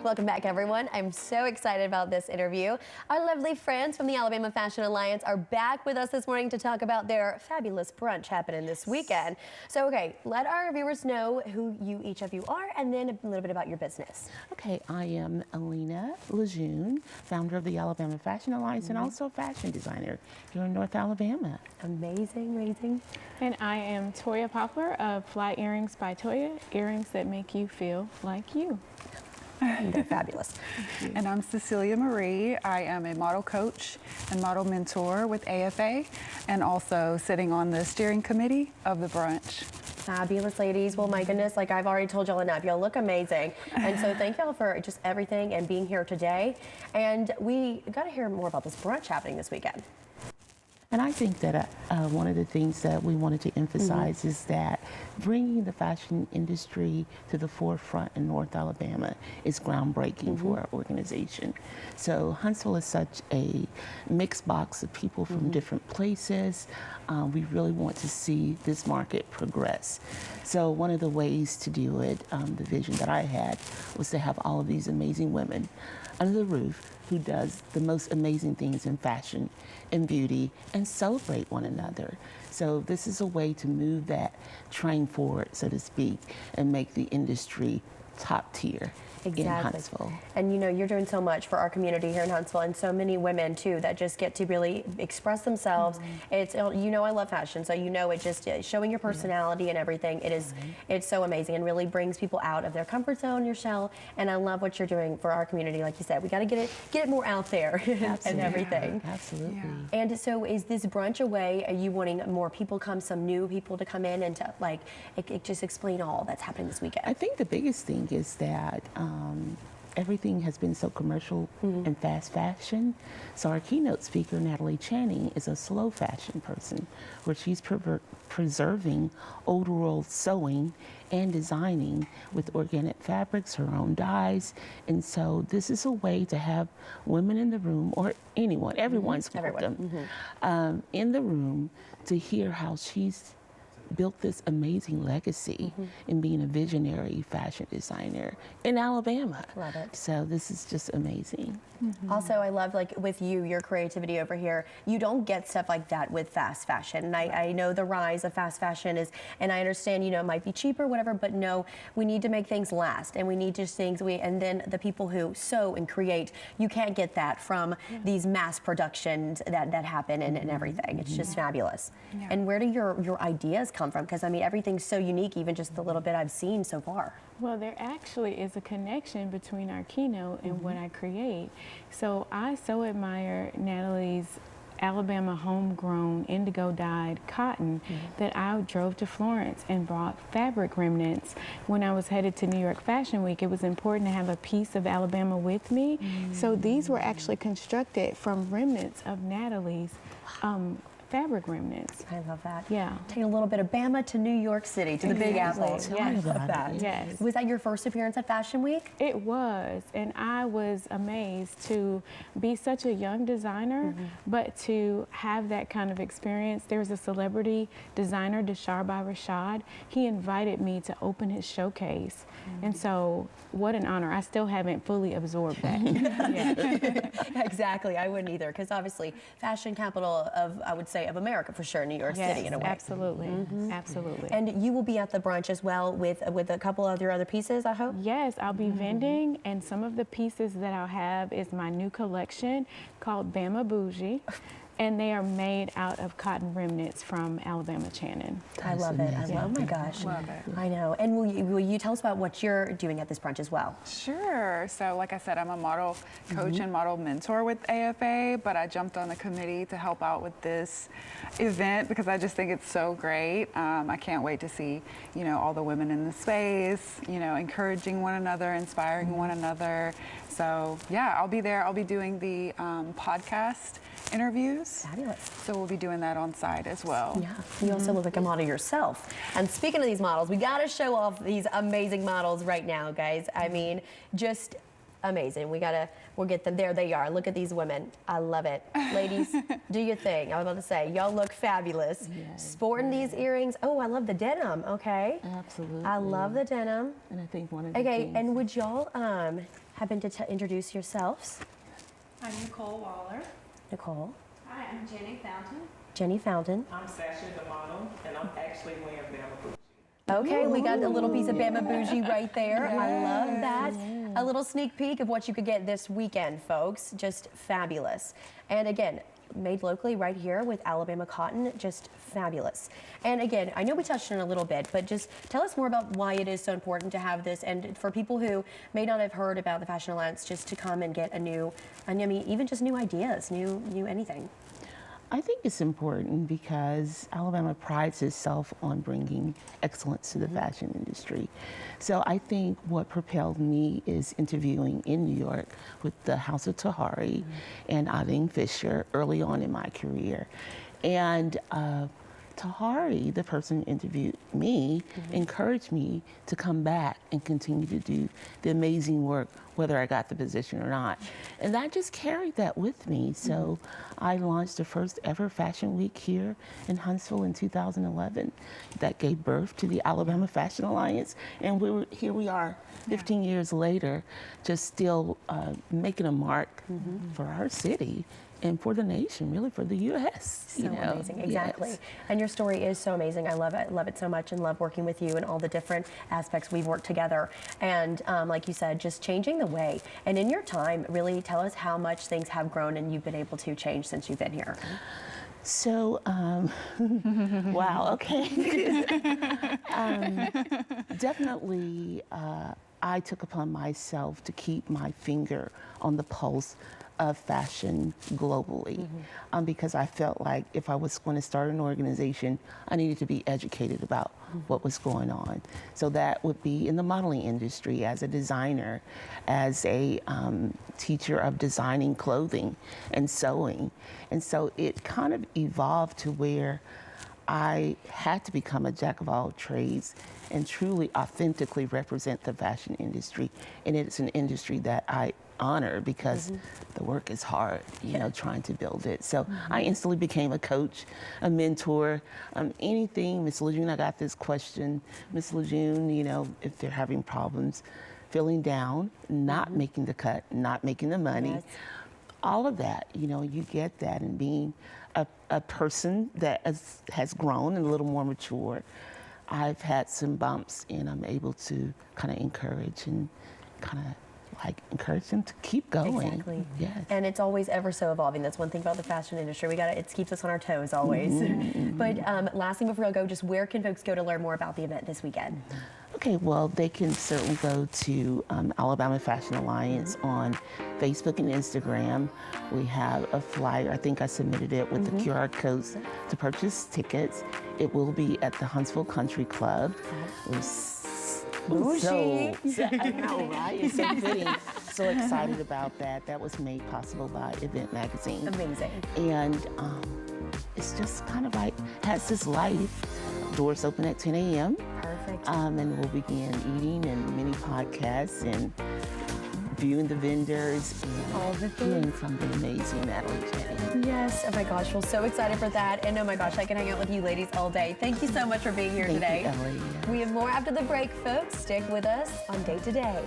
Welcome back, everyone. I'm so excited about this interview. Our lovely friends from the Alabama Fashion Alliance are back with us this morning to talk about their fabulous brunch happening this weekend. So, okay, let our viewers know who each of you are, and then a little bit about your business. Okay, I am Alina Lejeune, founder of the Alabama Fashion Alliance and also a fashion designer here in North Alabama. Amazing, amazing. And I am Toya Poplar of Fly Earrings by Toya, earrings that make you feel like you. They're fabulous. And I'm Cecilia Marie. I am a model coach and model mentor with AFA, and also sitting on the steering committee of the brunch. Fabulous, ladies. Well, my goodness, like I've already told y'all enough. Y'all look amazing. And so thank y'all for just everything and being here today. And we got to hear more about this brunch happening this weekend. And I think that one of the things that we wanted to emphasize is that bringing the fashion industry to the forefront in North Alabama is groundbreaking for our organization. So Huntsville is such a mixed box of people from different places. We really want to see this market progress. So one of the ways to do it, the vision that I had, was to have all of these amazing women under the roof who does the most amazing things in fashion and beauty and celebrate one another. So this is a way to move that train forward, so to speak, and make the industry top tier in Huntsville. And you know, you're doing so much for our community here in Huntsville, and so many women too that just get to really express themselves. It's, you know, I love fashion, so you know, it just showing your personality and everything. It is, it's so amazing and really brings people out of their comfort zone, your shell. And I love what you're doing for our community. Like you said, we got to get it more out there and everything. Absolutely. And so, is this brunch a way? Are you wanting more people come, some new people to come in and to like just explain all that's happening this weekend? I think the biggest thing is that everything has been so commercial and fast fashion. So our keynote speaker, Natalie Channing, is a slow fashion person, where she's preserving old world sewing and designing with organic fabrics, her own dyes. And so this is a way to have women in the room, or anyone, everyone's welcome, in the room to hear how she's built this amazing legacy in being a visionary fashion designer in Alabama. Love it. So this is just amazing. Also, I love, like, with you, your creativity over here. You don't get stuff like that with fast fashion. And I know the rise of fast fashion is, and I understand, you know, it might be cheaper, whatever, but no, we need to make things last, and we need just things, and then the people who sew and create, you can't get that from these mass productions that happen and everything. It's just fabulous. And where do your ideas come from? Because I mean, everything's so unique, even just the little bit I've seen so far. Well, there actually is a connection between our keynote and what I create. So I so admire Natalie's Alabama homegrown indigo dyed cotton that I drove to Florence and brought fabric remnants. When I was headed to New York Fashion Week, it was important to have a piece of Alabama with me. So these were actually constructed from remnants of Natalie's fabric remnants. I love that. Yeah. Taking a little bit of Bama to New York City, to the Big Apple. Yes. I love that. Yes. Was that your first appearance at Fashion Week? It was, and I was amazed to be such a young designer, but to have that kind of experience. There was a celebrity designer, Desharba Rashad. He invited me to open his showcase, and so what an honor. I still haven't fully absorbed that yet. Exactly, I wouldn't either, because obviously fashion capital of, I would say, of America for sure, New York City in a way. Absolutely, absolutely. And you will be at the brunch as well with a couple of your other pieces, I hope? Yes, I'll be vending, and some of the pieces that I'll have is my new collection called Bama Bougie. And they are made out of cotton remnants from Alabama Channing. I love it. Oh my gosh. Love it. I know. And will you tell us about what you're doing at this brunch as well? Sure. So like I said, I'm a model coach and model mentor with AFA, but I jumped on the committee to help out with this event because I just think it's so great. I can't wait to see, you know, all the women in the space, you know, encouraging one another, inspiring one another. So yeah, I'll be there. I'll be doing the podcast interviews. Fabulous. So we'll be doing that on site as well. Yeah. You also look like a model yourself. And speaking of these models, we got to show off these amazing models right now, guys. I mean, just amazing. We'll get them. There they are. Look at these women. I love it. Ladies, do your thing. I was about to say, y'all look fabulous. Yes. Sporting these earrings. Oh, I love the denim. Okay. Absolutely. I love the denim. And I think one of the Okay, things, and would y'all happen to introduce yourselves? I'm Nicole Waller. Nicole. Hi, I'm Jenny Fountain. Jenny Fountain. I'm Sasha the model, and I'm actually wearing Bama boots. Okay, we got a little piece of Bama Bougie right there. I love that. A little sneak peek of what you could get this weekend, folks. Just fabulous. And again, made locally right here with Alabama cotton, just fabulous. And again, I know we touched on it a little bit, but just tell us more about why it is so important to have this, and for people who may not have heard about the Fashion Alliance, just to come and get I mean, even just new ideas, new anything. I think it's important because Alabama prides itself on bringing excellence to the fashion industry. So I think what propelled me is interviewing in New York with the House of Tahari and Eileen Fisher early on in my career. And Tahari, the person who interviewed me, encouraged me to come back and continue to do the amazing work, whether I got the position or not. And I just carried that with me. So I launched the first ever Fashion Week here in Huntsville in 2011 that gave birth to the Alabama Fashion Alliance. And here we are 15 years later, just still making a mark for our city and for the nation, really for the U.S. So amazing, exactly. Yes. And your story is so amazing. I love it so much, and love working with you and all the different aspects we've worked together. And like you said, just changing the way. And in your time, really tell us how much things have grown and you've been able to change since you've been here. So, wow, okay. Definitely, I took upon myself to keep my finger on the pulse of fashion globally, because I felt like if I was going to start an organization, I needed to be educated about what was going on. So that would be in the modeling industry, as a designer, as a teacher of designing clothing and sewing. And so it kind of evolved to where I had to become a jack of all trades and truly authentically represent the fashion industry. And it's an industry that I honor because the work is hard, you know, trying to build it. So I instantly became a coach, a mentor, anything. Miss Lejeune, I got this question. Miss Lejeune, you know, if they're having problems, feeling down, not making the cut, not making the money, all of that, you know, you get that, and being a person that has grown and a little more mature. I've had some bumps, and I'm able to kind of encourage and kind of encourage them to keep going. Exactly. Yes. And it's always ever so evolving. That's one thing about the fashion industry. It keeps us on our toes always. But last thing before I go, just where can folks go to learn more about the event this weekend? Okay, well, they can certainly go to Alabama Fashion Alliance on Facebook and Instagram. We have a flyer. I think I submitted it with the QR codes to purchase tickets. It will be at the Huntsville Country Club. Bougie. I know, right? It's so fitting. So excited about that. That was made possible by Event Magazine. Amazing. And it's just kind of like has this life. Doors open at 10 a.m. Perfect. And we'll begin eating and mini podcasts and viewing the vendors and All the hearing from the amazing Natalie Jenny. Yes. Oh my gosh, we're so excited for that. And oh my gosh, I can hang out with you ladies all day. Thank you so much for being here Thank today. you, Ellie. We have more after the break, folks. Stick with us on Day to Day.